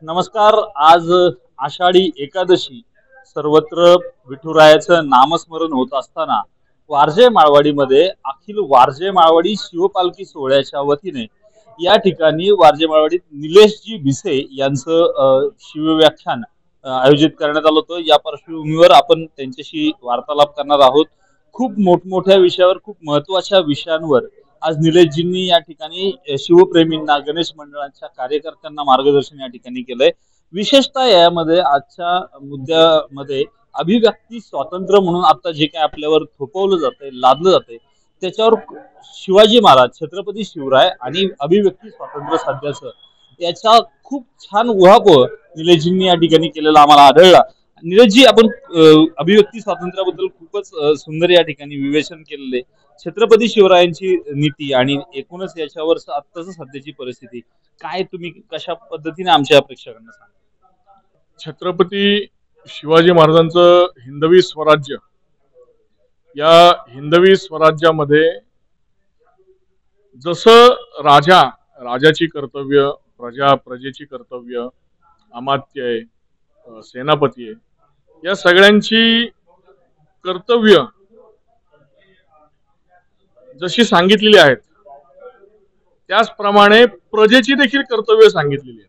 नमस्कार. आज आषाढी एकादशी सर्वत्र विठुरायाचं नामस्मरण होत असताना वारजे माळवाडीमध्ये अखिल वारजे माळवाडी शिवपालखी सोहळ्याच्या वतीने या ठिकाणी वारजे माळवाडीत निलेशजी भिसे यांचं शिवव्याख्यान आयोजित करण्यात आलं होतं. या पार्श्वभूमीवर आपण त्यांच्याशी वार्तालाप करणार आहोत. खूप मोठमोठ्या विषयावर, खूप महत्वाच्या विषयांवर आज निलेशजींनी या ठिकाणी शिवप्रेमींना, गणेश मंडळांच्या कार्यकर्त्यांना मार्गदर्शन या ठिकाणी केलंय. विशेषतः यामध्ये आजच्या मुद्द्यामध्ये अभिव्यक्ती स्वातंत्र्य म्हणून आता जे काही आपल्यावर थोपवलं जातंय, लादलं जातंय, त्याच्यावर शिवाजी महाराज, छत्रपती शिवराय आणि अभिव्यक्ती स्वातंत्र्य साध्याचं याचा खूप छान उहापोह निलेशजींनी या ठिकाणी केलेला आम्हाला आढळला. निलेशजी, आपण अभिव्यक्ती स्वातंत्र्याबद्दल खूपच सुंदर या ठिकाणी विवेचन केलेले. छत्रपती शिवरायांची नीती आणि एकूणच याच्यावर आत्ताच सध्याची परिस्थिती काय, तुम्ही कशा पद्धतीने आमच्या प्रेक्षकांना सांगा? छत्रपती शिवाजी महाराजांचं हिंदवी स्वराज्य, या हिंदवी स्वराज्यामध्ये जसं राजाची कर्तव्य, प्रजेची कर्तव्य, अमात्य आहे, सेनापती आहे, या सगळ्यांची कर्तव्य जशी सांगितलेली आहेत त्याचप्रमाणे प्रजेची देखील कर्तव्य सांगितलेली आहेत.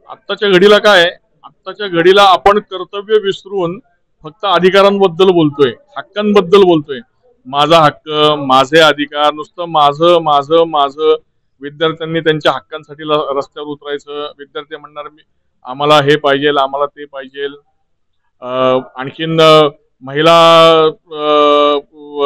आत्ताच्या घडीला काय आहे, आत्ताच्या घडीला आपण कर्तव्य विसरून फक्त अधिकारांबद्दल बोलतोय, हक्कांबद्दल बोलतोय. माझा हक्क, माझे अधिकार, नुसतं माझं माझं माझं. विद्यार्थ्यांनी त्यांच्या हक्कांसाठी रस्त्यावर उतरायचं. विद्यार्थी म्हणणार मी आम्हाला हे पाहिजे, आम्हाला ते पाहिजे. आणखीन महिला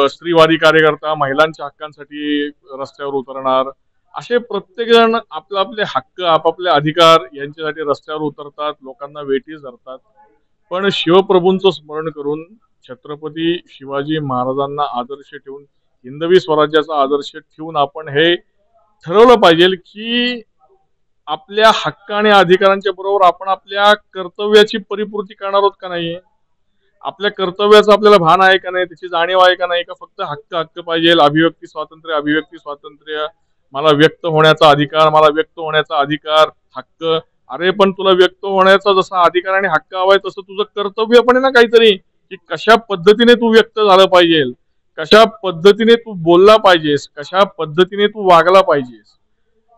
स्त्रीवादी कार्यकर्ता महिलांच्या हक्कांसाठी रस्त्यावर उतरणार. असे प्रत्येक जण आपले आपले हक्क, आपापले अधिकार यांच्यासाठी रस्त्यावर उतरतात, लोकांना वेठीस धरतात. पण शिवप्रभूंचं स्मरण करून, छत्रपती शिवाजी महाराजांना आदर्श ठेवून, हिंदवी स्वराज्याचा आदर्श ठेवून आपण हे ठरवलं पाहिजे की आपल्या हक्क आणि अधिकारांच्या बरोबर आपण आपल्या कर्तव्याची परिपूर्ती करणार आहोत का नाही, आपल्या कर्तव्याचं आपल्याला भान आहे का नाही, त्याची जाणीव आहे का नाही, का फक्त हक्क पाहिजे, अभिव्यक्ती स्वातंत्र्य, मला व्यक्त होण्याचा अधिकार, मला व्यक्त होण्याचा अधिकार, हक्क. अरे पण तुला व्यक्त होण्याचा जसा अधिकार आणि हक्क हवाय तसं तुझं कर्तव्य पण आहे ना काहीतरी, की कशा पद्धतीने तू व्यक्त झालं पाहिजे, कशा पद्धतीने तू बोलला पाहिजेस, कशा पद्धतीने तू वागला पाहिजेस.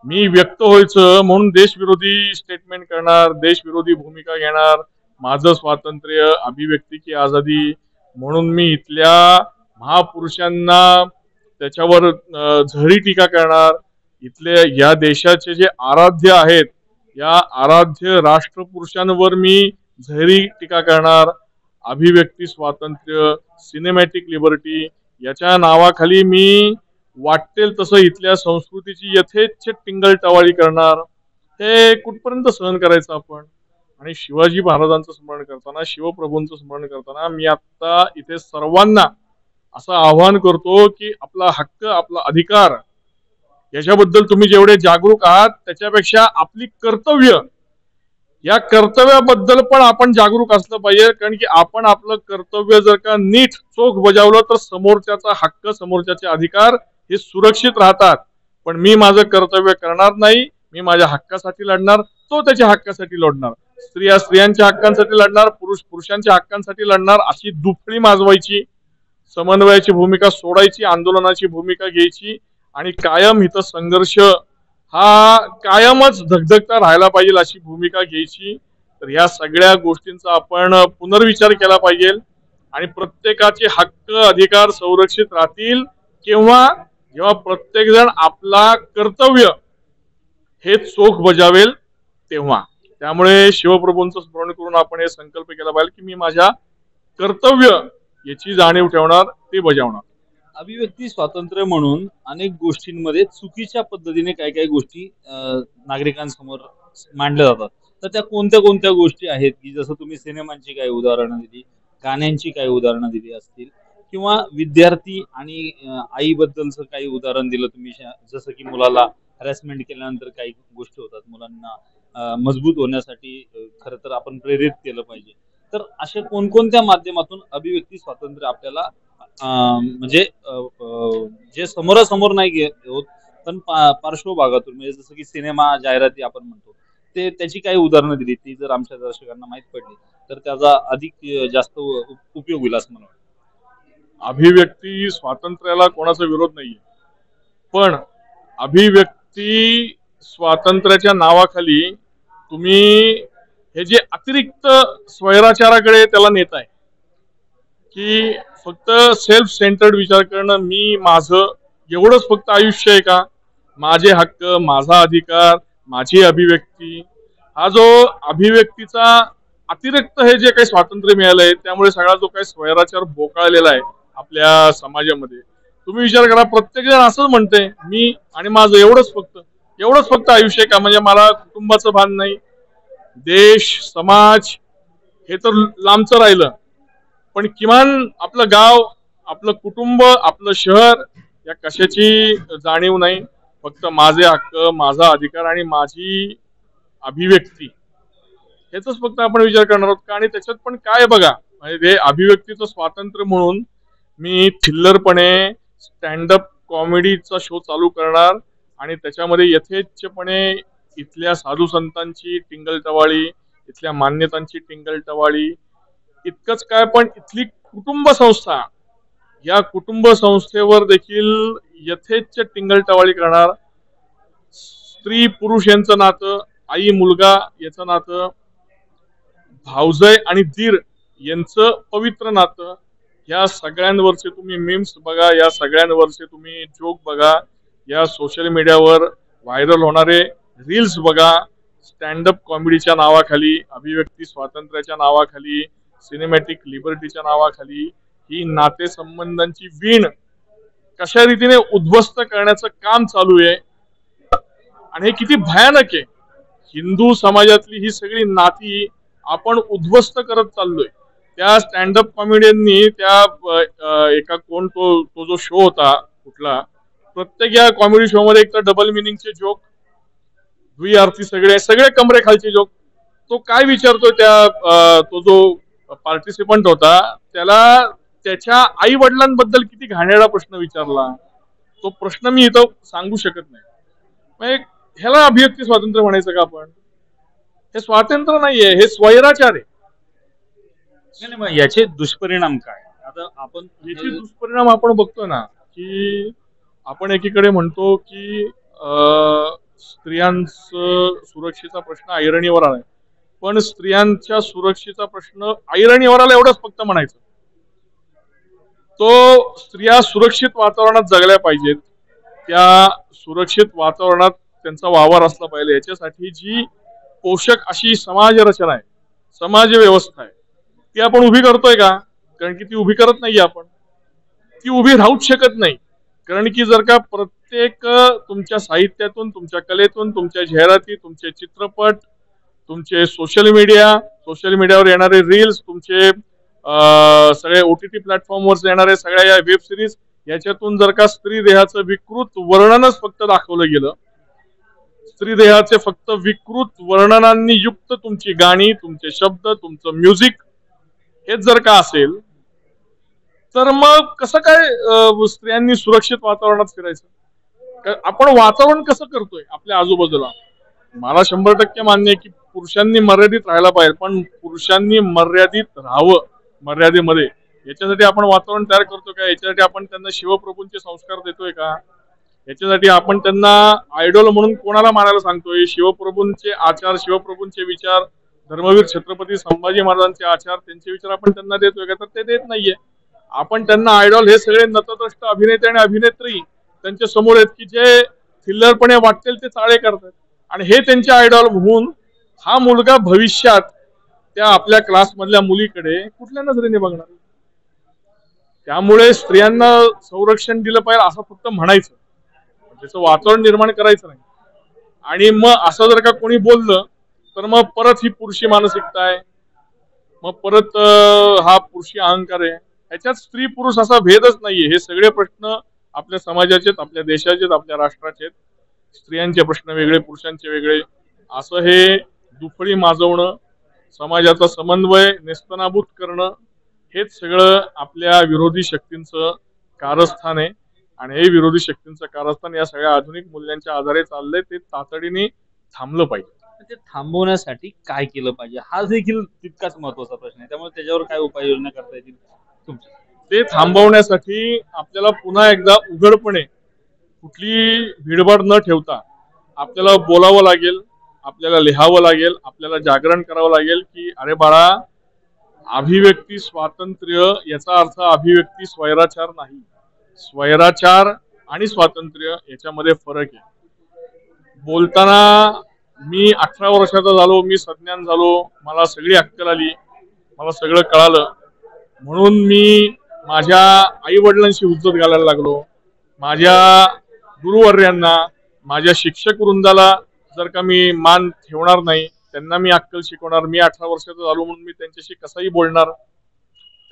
मी व्यक्त व्हायचं म्हणून देशविरोधी स्टेटमेंट करणार, देशविरोधी भूमिका घेणार, माझं स्वातंत्र्य, अभिव्यक्ती की आझादी म्हणून मी इथल्या महापुरुषांना त्याच्यावर झरी टीका करणार, इथले या देशाचे जे आराध्य आहेत या आराध्य राष्ट्रपुरुषांवर मी झरी टीका करणार. अभिव्यक्ती स्वातंत्र्य, सिनेमॅटिक लिबर्टी याच्या नावाखाली मी वाटेल तसं इथल्या संस्कृतीची यथेच्छ टिंगलटवाळी करणार. हे कुठपर्यंत सहन करायचं आपण? आणि शिवाजी महाराजांचं स्मरण करताना, शिवप्रभूंचं स्मरण करताना मी आता इथे सर्वांना असं आवाहन करतो की आपला हक्क, आपला अधिकार याच्याबद्दल तुम्ही जेवढे जागरूक आहात त्याच्यापेक्षा आपली कर्तव्य, या कर्तव्याबद्दल पण आपण जागरूक असलं पाहिजे. कारण की आपण आपलं कर्तव्य जर का नीट चोख बजावलं तर समोरच्याचा हक्क, समोरच्याचे अधिकार हे सुरक्षित राहतात. पण मी माझं कर्तव्य करणार नाही, मी माझ्या हक्कासाठी लढणार, तो त्याच्या हक्कासाठी लढणार, स्त्रियांच्या हक्कांसाठी लढणार, पुरुषांच्या हक्कांसाठी लढणार. अशी दुफळी माजवायची, समन्वयाची भूमिका सोडायची, आंदोलनाची भूमिका घ्यायची आणि कायम इथं संघर्ष हा कायमच धगधगता राहायला पाहिजे अशी भूमिका घ्यायची. तर या सगळ्या गोष्टींचा आपण पुनर्विचार केला पाहिजे आणि प्रत्येकाचे हक्क, अधिकार संरक्षित राहतील जेव्हा प्रत्येक जण आपला कर्तव्य हे चोख बजावेल तेव्हा. त्यामुळे शिवप्रभूंचं स्मरण करून आपण हे संकल्प केला पाहिजे की मी माझ्या कर्तव्य याची जाणीव ठेवणार, ते बजावणार. अभिव्यक्ती स्वातंत्र्य म्हणून अनेक गोष्टींमध्ये चुकीच्या पद्धतीने काही काही गोष्टी नागरिकांसमोर मांडल्या जातात. तर त्या कोणत्या कोणत्या गोष्टी आहेत की जसं तुम्ही सिनेमांची काही उदाहरणं दिली, गाण्यांची काही उदाहरणं दिली असतील, किंवा विद्यार्थी आणि आईबद्दलचं काही उदाहरण दिलं तुम्ही, जसं की मुलाला हॅरॅसमेंट केल्यानंतर काही गोष्टी होतात, मुलांना मजबूत होण्यासाठी खरं तर आपण प्रेरित केलं पाहिजे. तर अशा कोणकोणत्या माध्यमातून अभिव्यक्ती स्वातंत्र्य आपल्याला म्हणजे जे समोरासमोर नाही होत पण पार्श्वभागातून, म्हणजे जसं की सिनेमा, जाहिराती आपण म्हणतो, त्याची काही उदाहरणं दिली ती जर आमच्या दर्शकांना माहीत पडली तर त्याचा अधिक जास्त उपयोग होईल असं मला वाटतं. अभिव्यक्ती स्वातंत्र्याला कोणाचा विरोध नाहीये, पण अभिव्यक्ती स्वातंत्र्याच्या नावाखाली तुम्ही हे जे अतिरिक्त स्वैराचाराकडे त्याला नेताय, की फक्त सेल्फ सेंटर्ड विचार करणं, मी माझं एवढंच फक्त आयुष्य आहे का? माझे हक्क, माझा अधिकार, माझी अभिव्यक्ती, हा जो अभिव्यक्तीचा अतिरिक्त हे जे काही स्वातंत्र्य मिळालंय त्यामुळे सगळा जो काही स्वैराचार बोकाळलेला आहे आपल्या समाजामध्ये, तुम्ही विचार करा, प्रत्येक जण असंच म्हणते, मी आणि माझं एवढंच फक्त आयुष्य आहे का? म्हणजे मला कुटुंबाचं भान नाही, देश समाज हे तर लांबचं राहिलं, पण किमान आपलं गाव, आपलं कुटुंब, आपलं शहर या कशाची जाणीव नाही. फक्त माझे हक्क, माझा अधिकार आणि माझी अभिव्यक्ती हेच फक्त आपण विचार करणार आहोत का? आणि त्याच्यात पण काय बघा, म्हणजे ते अभिव्यक्तीचं स्वातंत्र्य म्हणून मी थिल्लरपणे स्टँडअप कॉमेडीचा शो चालू करणार आणि त्याच्यामध्ये यथेच्छपणे इथल्या साधू संतांची टिंगलटवाळी, इथल्या मान्यतांची टिंगलटवाळी, इतकंच काय पण इथली कुटुंब संस्था, या कुटुंब संस्थेवर देखील यथेच्छ टिंगलटवाळी करणार. स्त्री पुरुष यांचं नातं, आई मुलगा याचं नातं, भावजय आणि दीर यांचं पवित्र नातं, या सगळ्यांवरचे तुम्ही मीम्स बघा, या सगळ्यांवरचे तुम्ही जोक बघा, या सोशल मीडियावर व्हायरल होणारे रील्स बघा. स्टँडअप कॉमेडीच्या नावाखाली, अभिव्यक्ती स्वातंत्र्याच्या नावाखाली, सिनेमॅटिक लिबर्टीच्या नावाखाली ही नातेसंबंधांची वीण कशा रीतीने उद्ध्वस्त करण्याचं काम चालू आहे. आणि हे किती भयानक आहे. हिंदू समाजातली ही सगळी नाती आपण उद्ध्वस्त करत चाललोय. त्या स्टँडअप कॉमेडियननी त्या एका तो जो शो होता कुठला, प्रत्येक या कॉमेडी शो मध्ये एक तर डबल मिनिंगचे जोक, द्विअर्थी सगळे कमरे खालचे जोक. तो काय विचारतोय त्या तो जो पार्टिसिपंट होता त्याला त्याच्या आई वडिलांबद्दल किती घाणेरडा प्रश्न विचारला. तो प्रश्न मी इथं सांगू शकत नाही. म्हणजे ह्याला अभिव्यक्ती स्वातंत्र्य म्हणायचं का आपण? हे स्वातंत्र्य नाहीये, हे स्वैराचार आहे. नाही, मग याचे दुष्परिणाम काय? आता आपण याचे दुष्परिणाम आपण बघतो ना, की आपण एकीकडे म्हणतो की स्त्रियांचं सुरक्षेचा प्रश्न ऐरणीवर आलाय, पण स्त्रियांच्या सुरक्षेचा प्रश्न ऐरणीवर आला एवढंच फक्त म्हणायचं. तो स्त्रिया सुरक्षित वातावरणात जगल्या पाहिजेत, त्या सुरक्षित वातावरणात त्यांचा वावर असला पाहिजे. याच्यासाठी जी पोषक अशी समाज रचना आहे, समाज व्यवस्था आहे, ती आपण उभी करतोय का? कारण की ती उभी करत नाहीये आपण. ती उभी राहूच शकत नाही. कारण की जर का प्रत्येक तुमच्या साहित्यातून, तुमच्या कलेतून, तुमच्या जाहिराती, तुमचे चित्रपट, तुमचे सोशल मीडियावर येणारे रील्स, तुमचे सगळे OTT प्लॅटफॉर्मवर येणारे सगळ्या या वेब सिरीज, याच्यातून जर का स्त्री देहाचं विकृत वर्णनच फक्त दाखवलं गेलं, स्त्री देहाचे फक्त विकृत वर्णनांनी युक्त तुमची गाणी, तुमचे शब्द, तुमचं म्युझिक हेच जर का असेल, तर मग कसं काय स्त्रियांनी सुरक्षित वातावरणात फिरायचं? आपण वातावरण कसं करतोय आपल्या आजूबाजूला? मला 100% मान्य आहे की पुरुषांनी मर्यादित राहायला पाहिजे, पण पुरुषांनी मर्यादित राहावं, मर्यादेमध्ये. याच्यासाठी आपण वातावरण तयार करतो का? याच्यासाठी आपण त्यांना शिवप्रभूंचे संस्कार देतोय का? याच्यासाठी आपण त्यांना आयडॉल म्हणून कोणाला मानायला सांगतोय? शिवप्रभूंचे आचार, शिवप्रभूंचे विचार, धर्मवीर छत्रपती संभाजी महाराजांचे आचार, त्यांचे विचार आपण त्यांना देतोय का? तर ते देत नाहीये. आपण त्यांना आयडॉल हे सगळे नतद्रष्ट अभिनेते आणि अभिनेत्री त्यांच्या समोर आहेत की जे थिल्लरपणे वाटेल ते चाळे करतात, आणि हे त्यांचे आयडॉल होऊन हा मुलगा भविष्यात त्या आपल्या क्लासमधल्या मुलीकडे कुठल्या नजरेने बघणार? त्यामुळे स्त्रियांना संरक्षण दिलं पाहिजे असं फक्त म्हणायचं, त्याचं वातावरण निर्माण करायचं नाही. आणि मग असं जर का कोणी बोललं तर मग परत ही पुरुषी मानसिकता आहे, मग परत हा पुरुषी अहंकार आहे. ह्याच्यात स्त्री पुरुष असा भेदच नाहीये. हे सगळे प्रश्न आपल्या समाजाचे, आपल्या देशाचे, आपल्या राष्ट्राचे. स्त्रियांचे प्रश्न वेगळे, पुरुषांचे वेगळे, असं हे दुफळी माजवणं, समाजाचा समन्वय नेस्तनाबूत करणं, हेच सगळं आपल्या विरोधी शक्तींचं कारस्थान आहे. आणि हे विरोधी शक्तींचं कारस्थान या सगळ्या आधुनिक मूल्यांच्या आधारे चाललंय. ते तातडीने थांबलं पाहिजे. ते थांबवण्यासाठी काय केलं पाहिजे हा देखील तितकाच महत्वाचा प्रश्न आहे. त्यामुळे त्याच्यावर काय उपाययोजना करता येतील तुमच्या? ते थांबवण्यासाठी आपल्याला पुन्हा एकदा उघडपणे कुठली भीडभाड न ठेवता आपल्याला बोलावं लागेल, आपल्याला लिहावं लागेल, आपल्याला जागरण करावं लागेल की अरे बाळा, अभिव्यक्ती स्वातंत्र्य याचा अर्थ अभिव्यक्ती स्वैराचार नाही. स्वैराचार आणि स्वातंत्र्य याच्यामध्ये फरक आहे. बोलताना मी 18 वर्षाचा झालो, मी सज्ञान झालो, मला सगळी अक्कल आली, मला सगळं कळालं म्हणून मी माझ्या आई वडिलांशी हुज्जत घालायला लागलो. माझ्या गुरुवर्यांना, माझ्या शिक्षक वृंदाला जर का मी मान ठेवणार नाही, त्यांना मी अक्कल शिकवणार, मी 18 वर्षाचा झालो म्हणून मी त्यांच्याशी कसंही बोलणार.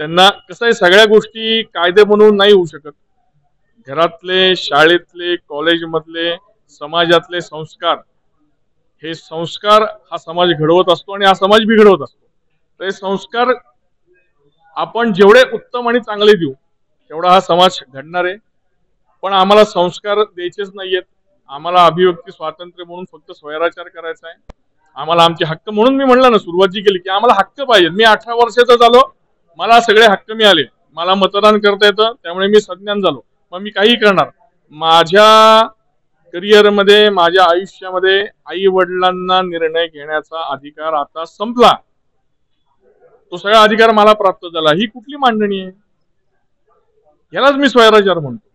त्यांना कसं आहे, सगळ्या गोष्टी कायदे बनवून नाही होऊ शकत. घरातले, शाळेतले, कॉलेजमधले, समाजातले संस्कार, हे संस्कार हा समाज घडवत असतो आणि हा समाज बिघडवत असतो. तर हे संस्कार आपण जेवढे उत्तम आणि चांगले देऊ तेवढा हा समाज घडणार आहे. पण आम्हाला संस्कार द्यायचेच नाहीयेत. आम्हाला अभिव्यक्ती स्वातंत्र्य म्हणून फक्त स्वैराचार करायचा आहे. आम्हाला आमचे हक्क, म्हणून मी म्हणलं ना, सुरुवात जी केली की आम्हाला हक्क पाहिजे. मी 18 वर्षाचा झालो, मला सगळे हक्क मिळाले, मला मतदान करता येतं, त्यामुळे मी सज्ञान झालो. मग मी काही करणार. माझ्या करिअरमध्ये, माझ्या आयुष्यामध्ये आई वडिलांना निर्णय घेण्याचा अधिकार आता संपला. तो सगळा अधिकार मला प्राप्त झाला. ही कुठली मांडणी आहे? यालाच मी स्वैराचार म्हणतो.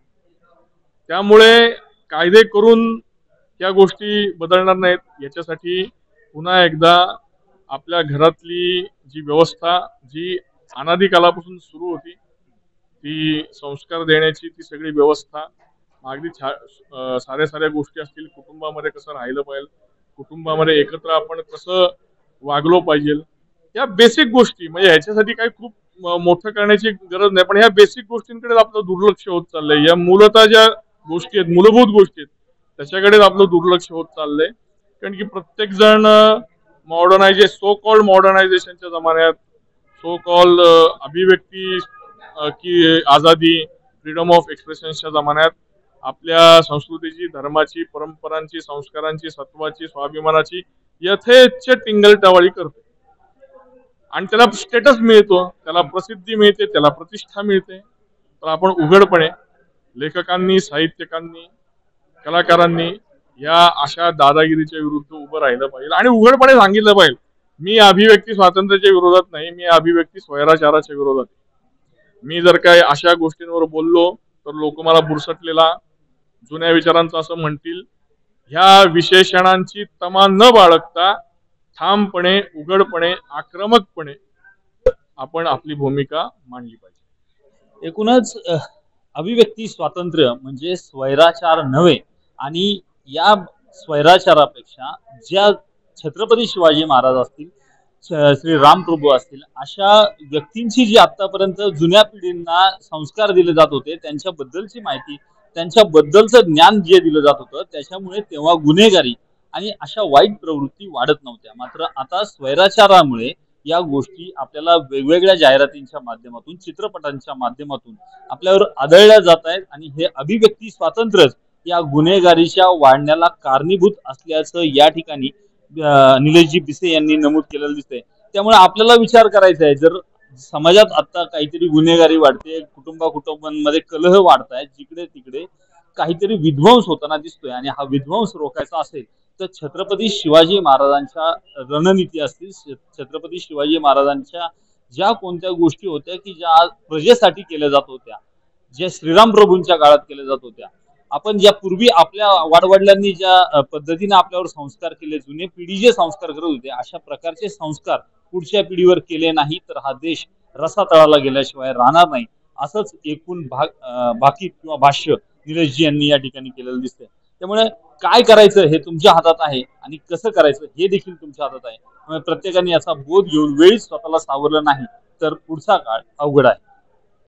त्यामुळे कायदे करून या गोष्टी बदलणार नाहीत. याच्यासाठी पुन्हा एकदा आपल्या घरातली जी व्यवस्था, जी अनादी कालापासून सुरू होती, ती संस्कार देण्याची ती सगळी व्यवस्था, अगदी साऱ्या गोष्टी असतील, कुटुंबामध्ये कसं राहिलं पाहिजे, कुटुंबामध्ये एकत्र आपण कसं वागलो पाहिजे, या बेसिक गोष्टी, म्हणजे ह्याच्यासाठी काही खूप मोठं करण्याची गरज नाही. पण ह्या बेसिक गोष्टींकडे आपलं दुर्लक्ष होत चाललंय. या मूलतः ज्या गोष्टी आहेत, मूलभूत गोष्टी आहेत, त्याच्याकडे आपलं दुर्लक्ष होत चाललंय. कारण की प्रत्येक जण सो कॉल्ड मॉडर्नायझेशनच्या जमान्यात, सो कॉल्ड अभिव्यक्ती की आझादी, फ्रीडम ऑफ एक्सप्रेशनच्या जमान्यात आपल्या संस्कृतीची, धर्माची, परंपरांची, संस्कारांची, सत्वाची, स्वाभिमानाची यथेच्छ टिंगलटावाळी करतो. आणि त्याला स्टेटस मिळतो, त्याला प्रसिद्धी मिळते, त्याला प्रतिष्ठा मिळते. तर आपण उघडपणे, लेखकांनी, साहित्यकांनी, कलाकारांनी या अशा दादागिरीच्या विरुद्ध उभं राहिलं पाहिजे आणि उघडपणे सांगितलं पाहिजे, मी अभिव्यक्ती स्वातंत्र्याच्या विरोधात नाही, मी अभिव्यक्ती स्वैराचाराच्या विरोधात. मी जर काय अशा गोष्टींवर बोललो तर लोक मला बुरसटलेला, जुन्या विचारांचं असं म्हणतील. ह्या विशेषणांची तमा न बाळगता ठामपणे, उघडपणे, आक्रमकपणे आपण आपली भूमिका मांडली पाहिजे. एकूणच अभिव्यक्ती स्वातंत्र्य म्हणजे स्वैराचार नव्हे, आणि या स्वैराचारापेक्षा ज्या छत्रपती शिवाजी महाराज असतील, श्री राम प्रभू असतील, अशा व्यक्तींची जी आतापर्यंत जुन्या पिढींना संस्कार दिले जात होते, त्यांच्याबद्दलची माहिती, त्यांच्याबद्दलचं ज्ञान जे दिलं जात होतं, त्याच्यामुळे तेव्हा गुन्हेगारी आणि अशा वाईट प्रवृत्ती वाढत नव्हत्या. मात्र आता स्वैराचारामुळे या गोष्टी आपल्याला वेगवेगळ्या जाहिरातींच्या माध्यमातून, चित्रपटांच्या माध्यमातून आपल्यावर आढळल्या जात आहेत, आणि हे अभिव्यक्ती स्वातंत्र्यच या गुन्हेगारीच्या वाढण्याला कारणीभूत असल्याचं या ठिकाणी निलेशजी बिसे यांनी नमूद केलेलं दिसतंय. त्यामुळे आपल्याला विचार करायचा आहे, जर समाजात आता काहीतरी गुन्हेगारी वाढते, कुटुंबांमध्ये कलह वाढतायत, जिकडे तिकडे काहीतरी विध्वंस होताना दिसतोय, आणि हा विध्वंस रोखायचा असेल तर छत्रपती शिवाजी महाराजांच्या रणनीती असतील, छत्रपती शिवाजी महाराजांच्या ज्या कोणत्या गोष्टी होत्या की ज्या प्रजेसाठी केल्या जात होत्या, ज्या श्रीराम प्रभूंच्या काळात केल्या जात होत्या, आपण ज्या पूर्वी आपल्या वाडवडिलांनी ज्या पद्धतीने आपल्यावर संस्कार केले, जुने पिढी जे संस्कार करत होते, अशा प्रकारचे संस्कार पुढच्या पिढीवर केले नाही तर हा देश रसातळाला गेल्याशिवाय राहणार नाही, असंच एकूण भाकीत किंवा भाष्य निलेशजी यांनी या ठिकाणी केलेलं दिसतंय. त्यामुळे काय करायचं हे तुमच्या हातात आहे, आणि कसं करायचं हे देखील तुमच्या हातात आहे. प्रत्येकाने याचा बोध घेऊन वेळीच स्वतःला सावरलं नाही तर पुढचा काळ अवघड आहे.